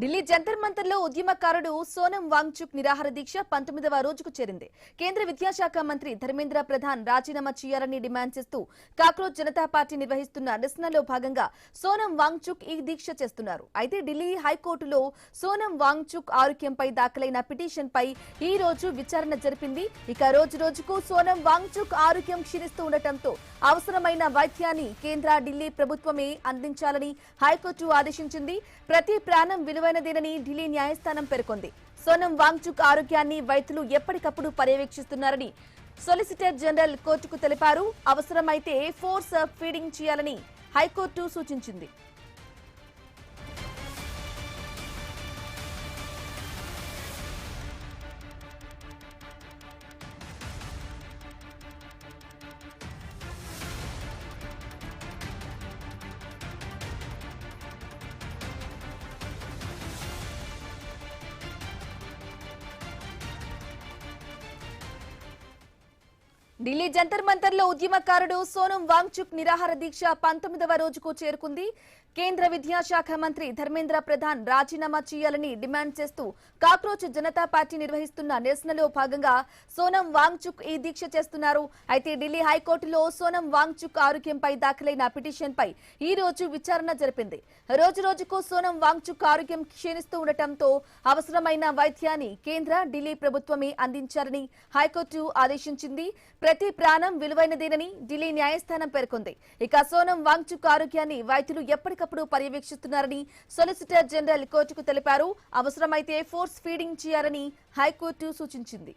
ఢిల్లీ జంతర్ మంతర్లో ఉద్యమకారుడు సోనం వాంగ్చుక్ నిరాహార దీక్ష 19వ రోజుకు చేరింది. కేంద్ర విద్యాశాఖ మంత్రి ధర్మేంద్ర ప్రధాన్ రాజీనామా చేయాలని డిమాండ్ చేస్తూ కాక్రోచ్ జనతా పార్టీ నిర్వహిస్తున్న నిరసనలో భాగంగా సోనం వాంగ్చుక్ ఈ దీక్ష చేస్తున్నారు. అయితే ఢిల్లీ హైకోర్టులో సోనం వాంగ్చుక్ ఆరోగ్యంపై దాఖలైన పిటిషన్పై ఈ రోజు విచారణ జరిపింది. ఇక రోజుకు సోనం వాంగ్చుక్ ఆరోగ్యం క్షీణిస్తూ ఉండటంతో అవసరమైన వైద్యాన్ని కేంద్ర ఢిల్లీ ప్రభుత్వమే అందించాలని హైకోర్టు ఆదేశించింది. ప్రతి ప్రాణం విలువైనదేనని ఢిల్లీ న్యాయస్థానం పేర్కొంది. సోనం వాంగ్చుక్ ఆరోగ్యాన్ని వైద్యులు ఎప్పటికప్పుడు పర్యవేక్షిస్తున్నారని సొలిసిటర్ జనరల్ కోర్టుకు తెలిపారు. అవసరమైతే ఫోర్స్ ఫీడింగ్ చేయాలని హైకోర్టు సూచించింది. ఢిల్లీ జంతర్ మంతర్లో ఉద్యమకారుడు సోనం వాంగ్చుక్ నిరాహార దీక్ష 19వ రోజుకు చేరుకుంది. కేంద్ర విద్యాశాఖ మంత్రి ధర్మేంద్ర ప్రధాన్ రాజీనామా చేయాలని డిమాండ్ చేస్తూ కాక్రోచ్ జనతా పార్టీ నిర్వహిస్తున్న నిరసనలో భాగంగా సోనం వాంగ్చుక్ ఈ దీక్ష చేస్తున్నారు. అయితే ఢిల్లీ హైకోర్టులో సోనం వాంగ్చుక్ ఆరోగ్యంపై దాఖలైన పిటిషన్పై ఈ రోజు విచారణ జరిపింది. రోజుకు సోనం వాంగ్చుక్ ఆరోగ్యం క్షీణిస్తూ ఉండటంతో అవసరమైన వైద్యాన్ని కేంద్ర ఢిల్లీ ప్రభుత్వమే అందించాలని హైకోర్టు ఆదేశించింది. ప్రతి ప్రాణం విలువైనదేనని ఢిల్లీ న్యాయస్థానం పేర్కొంది. ఇక సోనం వాంగ్చుక్ ఆరోగ్యాన్ని వైద్యులు ఎప్పటికప్పుడు పర్యవేక్షిస్తున్నారని సొలిసిటర్ జనరల్ కోర్టుకు తెలిపారు. అవసరమైతే ఫోర్స్ ఫీడింగ్ చేయాలని హైకోర్టు సూచించింది.